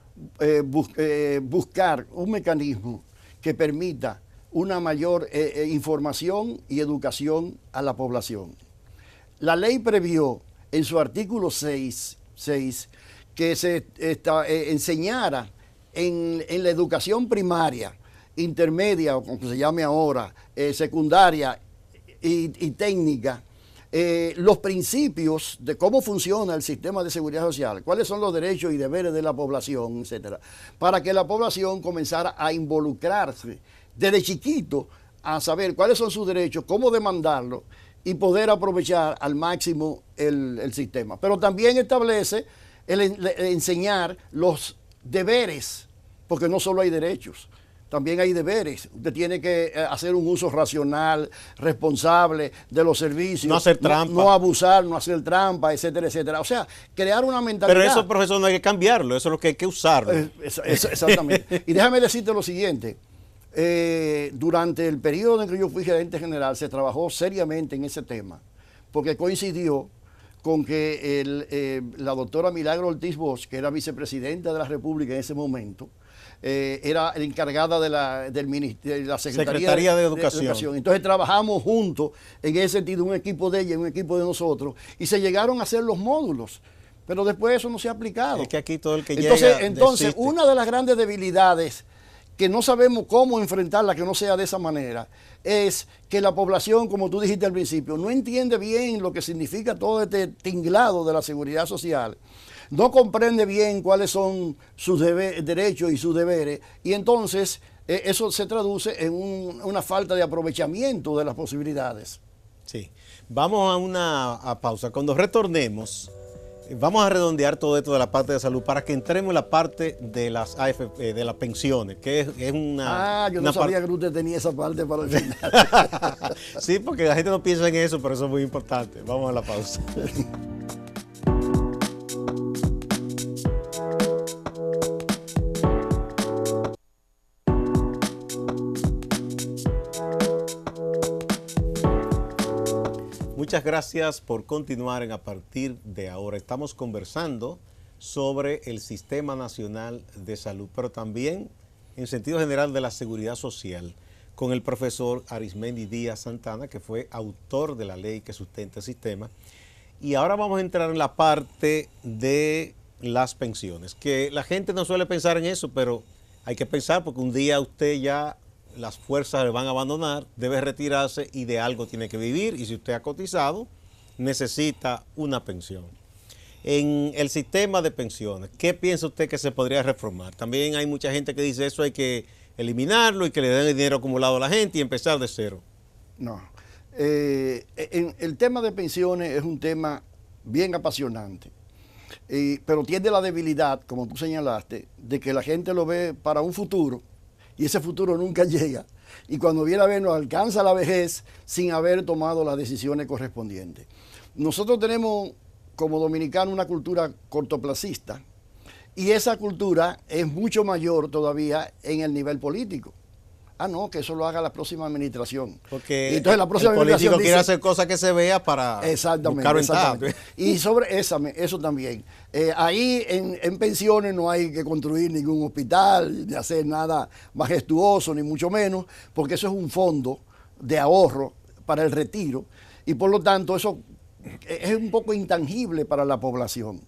buscar un mecanismo que permita una mayor información y educación a la población. La ley previó en su artículo 6 que se enseñara en la educación primaria, intermedia, o como se llame ahora, secundaria y técnica, los principios de cómo funciona el sistema de seguridad social, cuáles son los derechos y deberes de la población, etcétera, para que la población comenzara a involucrarse desde chiquito a saber cuáles son sus derechos, cómo demandarlos y poder aprovechar al máximo el sistema. Pero también establece el enseñar los deberes, porque no solo hay derechos, también hay deberes. Usted tiene que hacer un uso racional, responsable de los servicios. No hacer trampa. No abusar, no hacer trampa, etcétera, etcétera. O sea, crear una mentalidad. Pero eso, profesor, no hay que cambiarlo, eso es lo que hay que usarlo. Exactamente. Y déjame decirte lo siguiente. Durante el periodo en que yo fui gerente general se trabajó seriamente en ese tema, porque coincidió con que la doctora Milagro Ortiz Bosch, que era vicepresidenta de la República en ese momento, era la encargada de la Secretaría de Educación. Entonces trabajamos juntos en ese sentido, un equipo de ella y un equipo de nosotros, y se llegaron a hacer los módulos, pero después eso no se ha aplicado. Es que aquí todo el que entonces una de las grandes debilidades que no sabemos cómo enfrentarla, que no sea de esa manera, es que la población, como tú dijiste al principio, no entiende bien lo que significa todo este tinglado de la seguridad social, no comprende bien cuáles son sus derechos y sus deberes, y entonces eso se traduce en una falta de aprovechamiento de las posibilidades. Sí. Vamos a una pausa. Cuando retornemos, vamos a redondear todo esto de la parte de salud para que entremos en la parte de las AFP, de las pensiones, que es una... yo no sabía que usted tenía esa parte para el final. Sí, porque la gente no piensa en eso, pero eso es muy importante. Vamos a la pausa. Muchas gracias por continuar en A Partir de Ahora. Estamos conversando sobre el Sistema Nacional de Salud, pero también en sentido general de la seguridad social, con el profesor Arismendi Díaz Santana, que fue autor de la ley que sustenta el sistema. Y ahora vamos a entrar en la parte de las pensiones, que la gente no suele pensar en eso, pero hay que pensar porque un día usted ya... las fuerzas le van a abandonar, debe retirarse y de algo tiene que vivir, y si usted ha cotizado, necesita una pensión. En el sistema de pensiones, ¿qué piensa usted que se podría reformar? También hay mucha gente que dice eso hay que eliminarlo y que le den el dinero acumulado a la gente y empezar de cero. No. El tema de pensiones es un tema bien apasionante, pero tiene la debilidad, como tú señalaste, de que la gente lo ve para un futuro y ese futuro nunca llega. Y cuando viene a ver, nos alcanza la vejez sin haber tomado las decisiones correspondientes. Nosotros tenemos como dominicanos una cultura cortoplacista, y esa cultura es mucho mayor todavía en el nivel político. Ah, no, que eso lo haga la próxima administración. Porque y entonces la próxima el político administración quiere hacer cosas que se vea para buscar ventaja. Y sobre eso también. Ahí en pensiones no hay que construir ningún hospital, ni hacer nada majestuoso, ni mucho menos, porque eso es un fondo de ahorro para el retiro, y por lo tanto eso es un poco intangible para la población.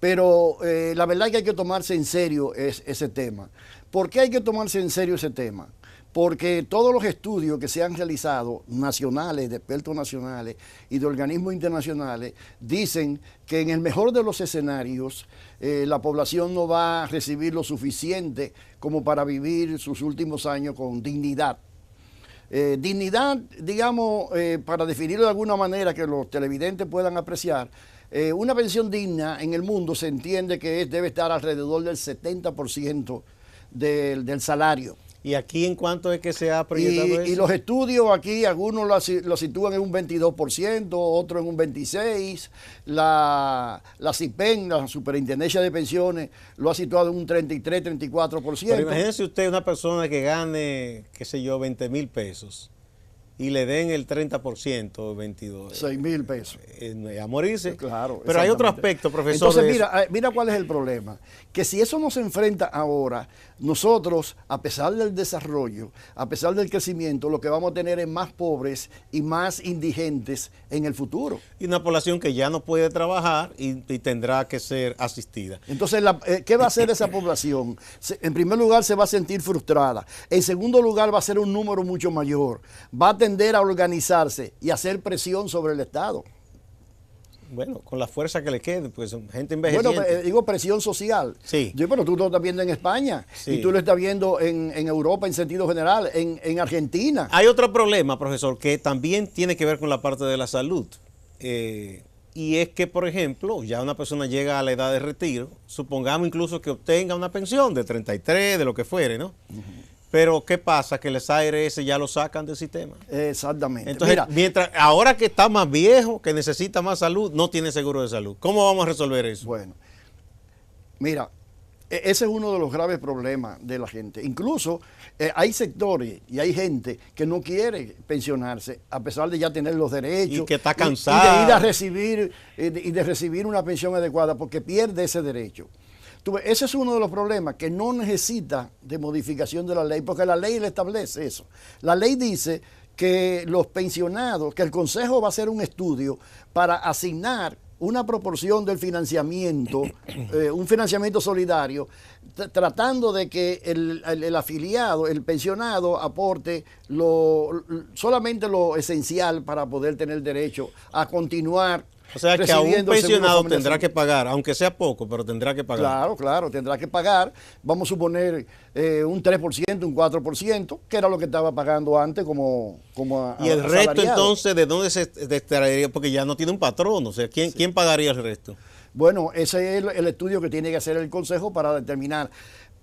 Pero la verdad es que hay que tomarse en serio ese tema. ¿Por qué hay que tomarse en serio ese tema? Porque todos los estudios que se han realizado, nacionales, de expertos nacionales y de organismos internacionales, dicen que en el mejor de los escenarios la población no va a recibir lo suficiente como para vivir sus últimos años con dignidad. Dignidad, digamos, para definirlo de alguna manera que los televidentes puedan apreciar, una pensión digna en el mundo se entiende que debe estar alrededor del 70% del salario. ¿Y aquí en cuánto es que se ha proyectado eso? Y los estudios aquí, algunos lo sitúan en un 22%, otros en un 26%. La CIPEN, la Superintendencia de Pensiones, lo ha situado en un 33, 34%. Pero imagínese usted una persona que gane, qué sé yo, 20,000 pesos y le den el 30%, 22. 6,000 pesos. A morirse. Claro. Pero hay otro aspecto, profesor. Entonces, mira cuál es el problema. Que si eso no se enfrenta ahora, nosotros, a pesar del desarrollo, a pesar del crecimiento, lo que vamos a tener es más pobres y más indigentes en el futuro. Y una población que ya no puede trabajar y tendrá que ser asistida. Entonces, ¿qué va a hacer esa población? En primer lugar, se va a sentir frustrada. En segundo lugar, va a ser un número mucho mayor. Va a tender a organizarse y a hacer presión sobre el Estado. Bueno, con la fuerza que le quede, pues gente envejeciente. Bueno, digo presión social. Sí. Pero tú lo estás viendo en España, sí. Y tú lo estás viendo en Europa en sentido general, en Argentina. Hay otro problema, profesor, que también tiene que ver con la parte de la salud. Y es que, por ejemplo, ya una persona llega a la edad de retiro, supongamos incluso que obtenga una pensión de 33, de lo que fuere, ¿no? Pero, ¿qué pasa? Que el SARS ya lo sacan del sistema. Exactamente. Entonces, ahora que está más viejo, que necesita más salud, no tiene seguro de salud. ¿Cómo vamos a resolver eso? Bueno, mira, ese es uno de los graves problemas de la gente. Incluso hay sectores y hay gente que no quiere pensionarse, a pesar de ya tener los derechos. Y que está cansada. Y de recibir una pensión adecuada, porque pierde ese derecho. Ese es uno de los problemas, que no necesita de modificación de la ley, porque la ley le establece eso. La ley dice que los pensionados, que el Consejo va a hacer un estudio para asignar una proporción del financiamiento, un financiamiento solidario, tratando de que el afiliado, el pensionado, aporte solamente lo esencial para poder tener derecho a continuar. O sea que a un pensionado tendrá que pagar, aunque sea poco, pero tendrá que pagar. Claro, tendrá que pagar. Vamos a suponer un 3%, un 4%, que era lo que estaba pagando antes como ¿Y el resto entonces de dónde se extraería? Porque ya no tiene un patrón, o sea, ¿quién pagaría el resto? Bueno, ese es el estudio que tiene que hacer el Consejo para determinar,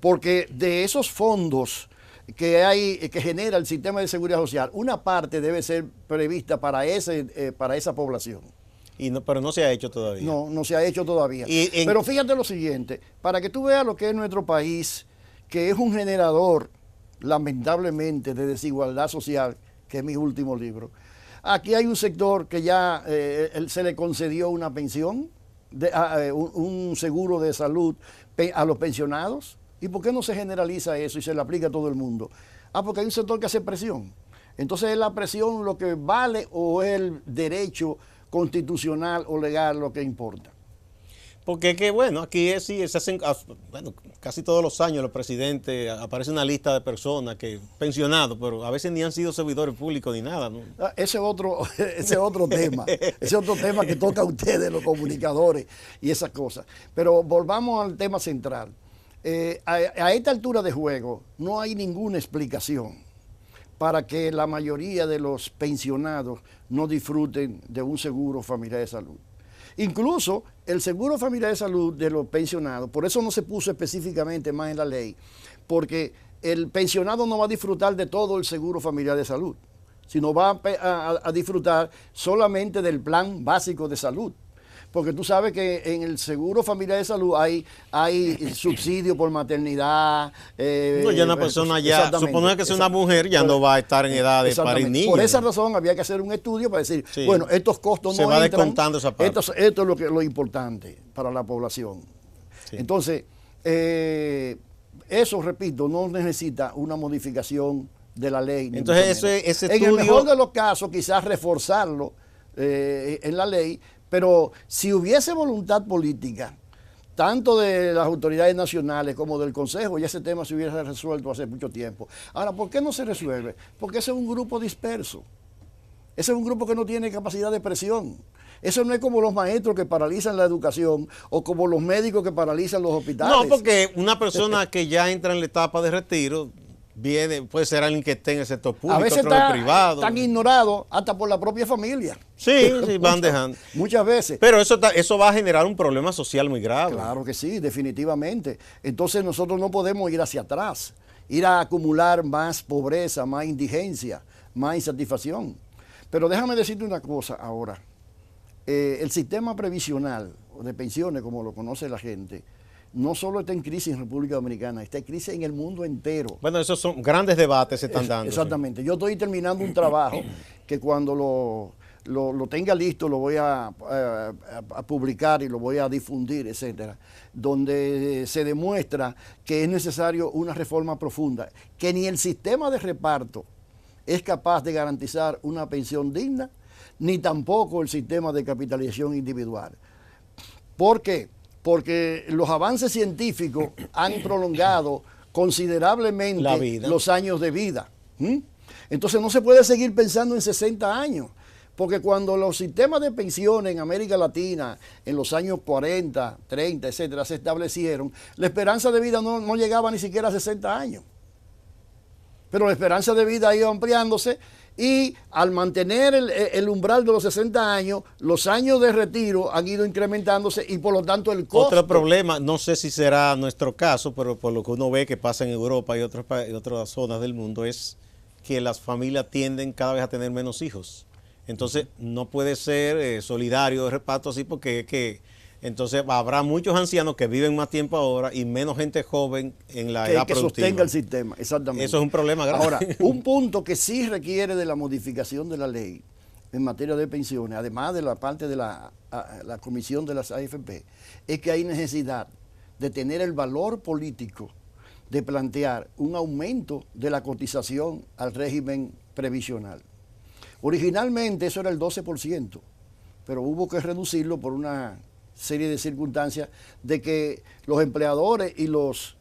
porque de esos fondos que genera el sistema de seguridad social, una parte debe ser prevista para esa población. Pero no se ha hecho todavía. No se ha hecho todavía. Pero fíjate lo siguiente, para que tú veas lo que es nuestro país, que es un generador, lamentablemente, de desigualdad social, que es mi último libro. Aquí hay un sector que ya se le concedió una pensión, un seguro de salud a los pensionados. ¿Y por qué no se generaliza eso y se le aplica a todo el mundo? Porque hay un sector que hace presión. Entonces, ¿es la presión lo que vale o es el derecho constitucional o legal lo que importa? Porque es que, bueno, aquí sí, se hacen, bueno, casi todos los años los presidentes, aparece una lista de personas pensionados, pero a veces ni han sido servidores públicos ni nada, ¿no? Ese es otro tema, ese es otro tema que toca a ustedes, los comunicadores y esas cosas. Pero volvamos al tema central. A esta altura de juego no hay ninguna explicación para que la mayoría de los pensionados no disfruten de un seguro familiar de salud. Incluso el seguro familiar de salud de los pensionados, por eso no se puso específicamente más en la ley, porque el pensionado no va a disfrutar de todo el seguro familiar de salud, sino va a disfrutar solamente del plan básico de salud. Porque tú sabes que en el seguro familiar de salud hay subsidio por maternidad. No, ya una persona ya, suponer que sea una mujer, ya no va a estar en edad de parir niños. Por esa razón había que hacer un estudio para decir, sí, bueno, estos costos se no va entran, descontando esa parte. Esto es lo importante para la población. Sí. Entonces, eso, repito, no necesita una modificación de la ley. Entonces, ese estudio... En el mejor de los casos, quizás reforzarlo en la ley, pero si hubiese voluntad política, tanto de las autoridades nacionales como del Consejo, ya ese tema se hubiera resuelto hace mucho tiempo. Ahora, ¿por qué no se resuelve? Porque ese es un grupo disperso. Ese es un grupo que no tiene capacidad de presión. Eso no es como los maestros que paralizan la educación o como los médicos que paralizan los hospitales. No, porque una persona que ya entra en la etapa de retiro puede ser alguien que esté en el sector público, a veces otro en el privado. Están ignorados hasta por la propia familia. Sí, van dejando. Muchas veces. Pero eso va a generar un problema social muy grave. Claro que sí, definitivamente. Entonces nosotros no podemos ir hacia atrás, ir a acumular más pobreza, más indigencia, más insatisfacción. Pero déjame decirte una cosa ahora. El sistema previsional de pensiones, como lo conoce la gente, no solo está en crisis en República Dominicana, está en crisis en el mundo entero. Bueno, esos son grandes debates se están dando. Exactamente. Sí. Yo estoy terminando un trabajo que cuando lo tenga listo lo voy a publicar y lo voy a difundir, etcétera, donde se demuestra que es necesario una reforma profunda, que ni el sistema de reparto es capaz de garantizar una pensión digna, ni tampoco el sistema de capitalización individual. ¿Por qué? Porque los avances científicos han prolongado considerablemente los años de vida. Entonces no se puede seguir pensando en 60 años, porque cuando los sistemas de pensiones en América Latina, en los años 40, 30, etcétera, se establecieron, la esperanza de vida no llegaba ni siquiera a 60 años. Pero la esperanza de vida ha ido ampliándose y al mantener el umbral de los 60 años, los años de retiro han ido incrementándose y por lo tanto el costo... Otro problema, no sé si será nuestro caso, pero por lo que uno ve que pasa en Europa y otras zonas del mundo, es que las familias tienden cada vez a tener menos hijos. Entonces no puede ser solidario de reparto así porque entonces habrá muchos ancianos que viven más tiempo ahora y menos gente joven en la edad productiva. Que sostenga el sistema, exactamente. Eso es un problema grave. Ahora, un punto que sí requiere de la modificación de la ley en materia de pensiones, además de la parte de la comisión de las AFP, es que hay necesidad de tener el valor político de plantear un aumento de la cotización al régimen previsional. Originalmente eso era el 12%, pero hubo que reducirlo por una serie de circunstancias de que los empleadores y los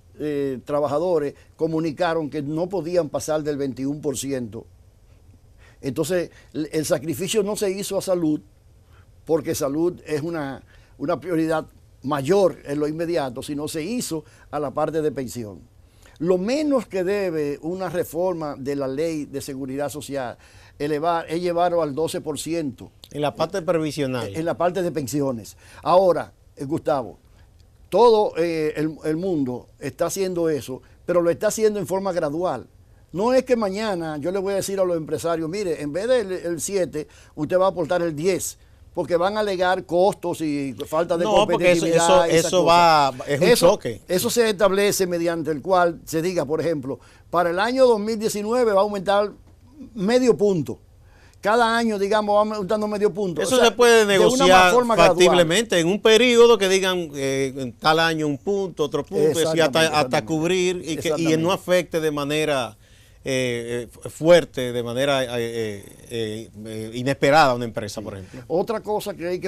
trabajadores comunicaron que no podían pasar del 21%. Entonces, el sacrificio no se hizo a salud, porque salud es una prioridad mayor en lo inmediato, sino se hizo a la parte de pensión. Lo menos que debe una reforma de la ley de seguridad social es llevarlo al 12%. En la parte previsional. En la parte de pensiones. Ahora, Gustavo, todo el mundo está haciendo eso, pero lo está haciendo en forma gradual. No es que mañana yo le voy a decir a los empresarios, mire, en vez del 7, usted va a aportar el 10, porque van a alegar costos y falta de competitividad. No, porque eso es un choque. Eso se establece mediante el cual se diga, por ejemplo, para el año 2019 va a aumentar medio punto. Cada año, digamos, va aumentando medio punto. Eso se puede negociar factiblemente en un periodo que digan en tal año un punto, otro punto, y hasta cubrir y no afecte de manera fuerte, de manera inesperada a una empresa, por ejemplo. Otra cosa que hay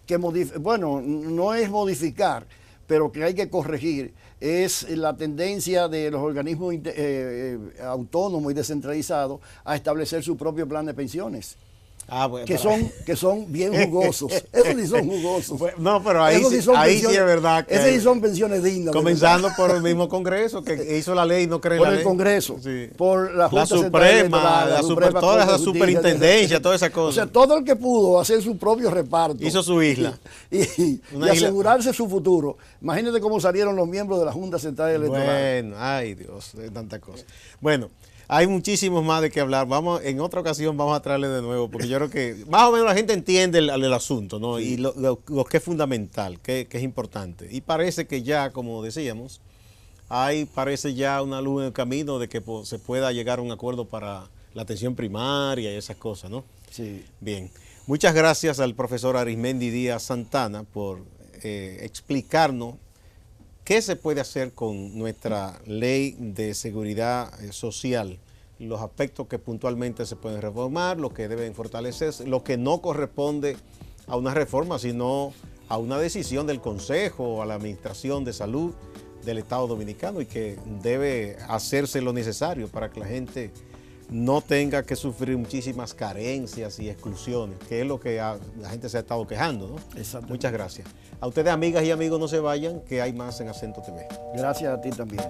que modificar, bueno, no es modificar, pero que hay que corregir, es la tendencia de los organismos autónomos y descentralizados a establecer su propio plan de pensiones. Bueno, que son bien jugosos. Esos sí son jugosos. No, pero ahí sí es verdad. Esas sí son pensiones dignas. Comenzando por el mismo Congreso que hizo la ley y no cree en la ley. Por el Congreso, sí. Por la Junta Suprema, toda esa superintendencia, toda esa cosa. O sea, todo el que pudo hacer su propio reparto. Hizo su isla. Y asegurarse su futuro. Imagínate cómo salieron los miembros de la Junta Central Electoral. Bueno, ay Dios, de tanta cosa. Bueno, hay muchísimos más de qué hablar. En otra ocasión vamos a traerle de nuevo, porque yo creo que más o menos la gente entiende el asunto, ¿no? Sí. Y lo que es fundamental, que es importante. Y parece que ya, como decíamos, parece ya una luz en el camino de que se pueda llegar a un acuerdo para la atención primaria y esas cosas, ¿no? Sí. Bien. Muchas gracias al profesor Arismendi Díaz Santana por explicarnos qué se puede hacer con nuestra ley de seguridad social, los aspectos que puntualmente se pueden reformar, lo que deben fortalecerse, lo que no corresponde a una reforma, sino a una decisión del Consejo o a la Administración de Salud del Estado Dominicano y que debe hacerse lo necesario para que la gente no tenga que sufrir muchísimas carencias y exclusiones, que es lo que la gente se ha estado quejando, ¿no? Muchas gracias. A ustedes, amigas y amigos, no se vayan, que hay más en Acento TV. Gracias a ti también.